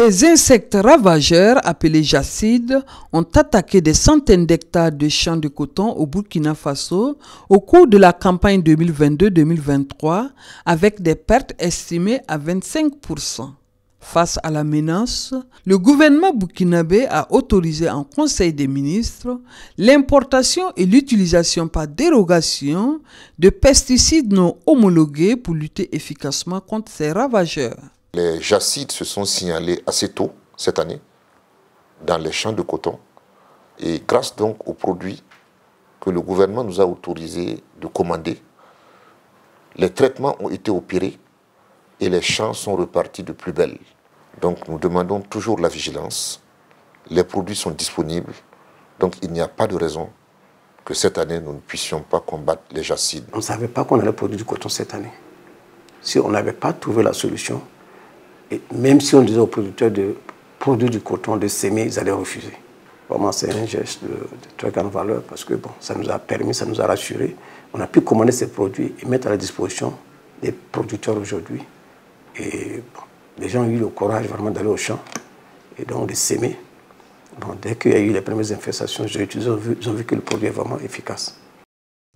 Des insectes ravageurs appelés jacides ont attaqué des centaines d'hectares de champs de coton au Burkina Faso au cours de la campagne 2022-2023 avec des pertes estimées à 25%. Face à la menace, le gouvernement burkinabé a autorisé en Conseil des ministres l'importation et l'utilisation par dérogation de pesticides non homologués pour lutter efficacement contre ces ravageurs. Les jacides se sont signalés assez tôt cette année dans les champs de coton et grâce donc aux produits que le gouvernement nous a autorisé de commander, les traitements ont été opérés et les champs sont repartis de plus belle. Donc nous demandons toujours la vigilance. Les produits sont disponibles, donc il n'y a pas de raison que cette année nous ne puissions pas combattre les jacides. On ne savait pas qu'on allait produire du coton cette année. Si on n'avait pas trouvé la solution, et même si on disait aux producteurs de produire du coton, de s'aimer, ils allaient refuser. Vraiment, c'est un geste de très grande valeur parce que bon, ça nous a permis, ça nous a rassurés. On a pu commander ces produits et mettre à la disposition des producteurs aujourd'hui. Et bon, les gens ont eu le courage vraiment d'aller au champ et donc de s'aimer. Bon, dès qu'il y a eu les premières infestations, ils ont vu que le produit est vraiment efficace.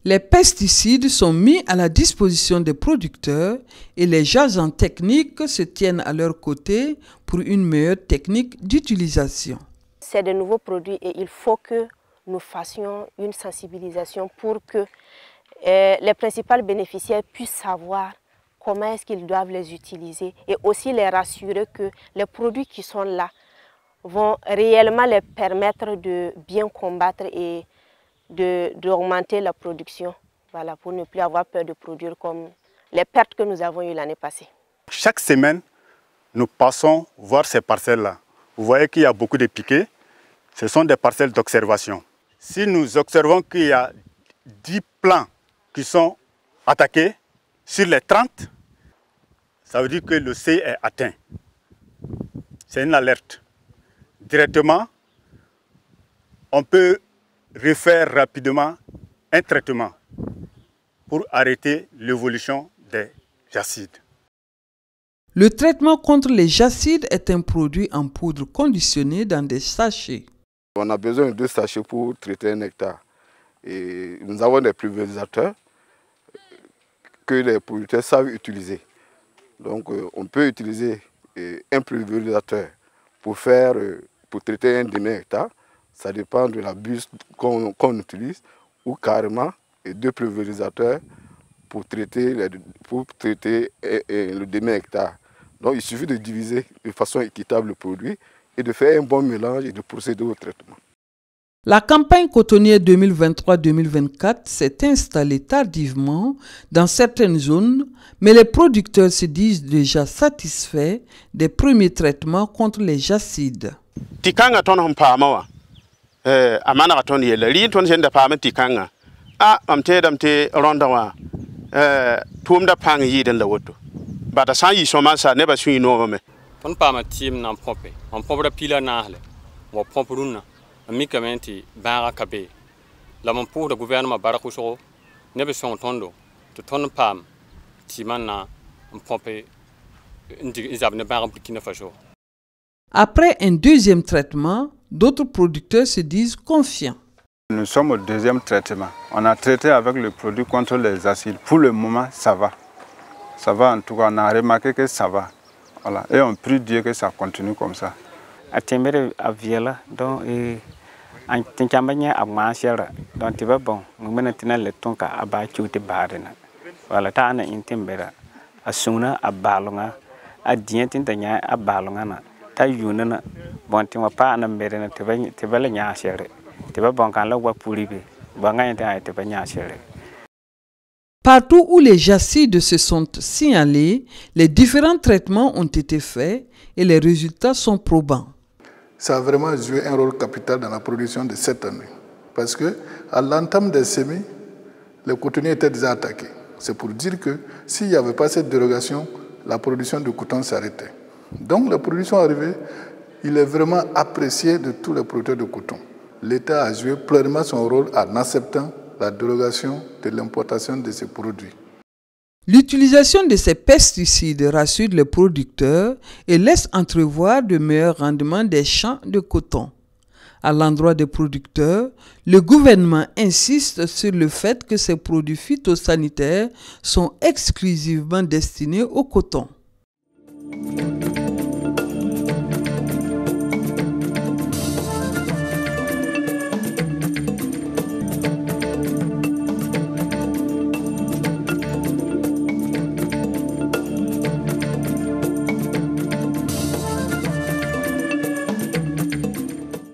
Les pesticides sont mis à la disposition des producteurs et les agents techniques se tiennent à leur côté pour une meilleure technique d'utilisation. C'est de nouveaux produits et il faut que nous fassions une sensibilisation pour que les principaux bénéficiaires puissent savoir comment est-ce qu'ils doivent les utiliser et aussi les rassurer que les produits qui sont là vont réellement les permettre de bien combattre et d'augmenter la production, voilà, pour ne plus avoir peur de produire comme les pertes que nous avons eues l'année passée. Chaque semaine, nous passons voir ces parcelles-là. Vous voyez qu'il y a beaucoup de piquets. Ce sont des parcelles d'observation. Si nous observons qu'il y a 10 plants qui sont attaqués sur les 30, ça veut dire que le seuil est atteint. C'est une alerte. Directement, on peut refaire rapidement un traitement pour arrêter l'évolution des jacides. Le traitement contre les jacides est un produit en poudre conditionné dans des sachets. On a besoin de 2 sachets pour traiter un hectare. Et nous avons des pulvérisateurs que les producteurs savent utiliser. Donc on peut utiliser un pulvérisateur pour traiter un demi-hectare. Ça dépend de la buse qu'on utilise, ou carrément 2 pulvérisateurs pour traiter le demi-hectare. Donc il suffit de diviser de façon équitable le produit et de faire un bon mélange et de procéder au traitement. La campagne cotonnière 2023-2024 s'est installée tardivement dans certaines zones, mais les producteurs se disent déjà satisfaits des premiers traitements contre les jacides. Amana ton yela ri ton senda pama tikanga amte damte rondawa tum da pang yi den la woto bata san yi soma sa ne ba sui no me ton pama tim nan pompe on pompe da pila na hle mo pompe runna amikamenti bara kabe la mon pour le gouvernement barako so ne be son tondo to ton pam timana on pompe indi zabne bara Burkina Faso. Après un deuxième traitement, d'autres producteurs se disent confiants. Nous sommes au 2e traitement. On a traité avec le produit contre les acides. Pour le moment, ça va. Ça va en tout cas, on a remarqué que ça va. Voilà. Et on prie Dieu que ça continue comme ça. Partout où les jacides se sont signalés, les différents traitements ont été faits et les résultats sont probants. Ça a vraiment joué un rôle capital dans la production de cette année. Parce qu'à l'entame des semis, les cotonniers étaient déjà attaqués. C'est pour dire que s'il n'y avait pas cette dérogation, la production de coton s'arrêtait. Donc la production arrivée, il est vraiment apprécié de tous les producteurs de coton. L'État a joué pleinement son rôle en acceptant la dérogation de l'importation de ces produits. L'utilisation de ces pesticides rassure les producteurs et laisse entrevoir de meilleurs rendements des champs de coton. À l'endroit des producteurs, le gouvernement insiste sur le fait que ces produits phytosanitaires sont exclusivement destinés au coton.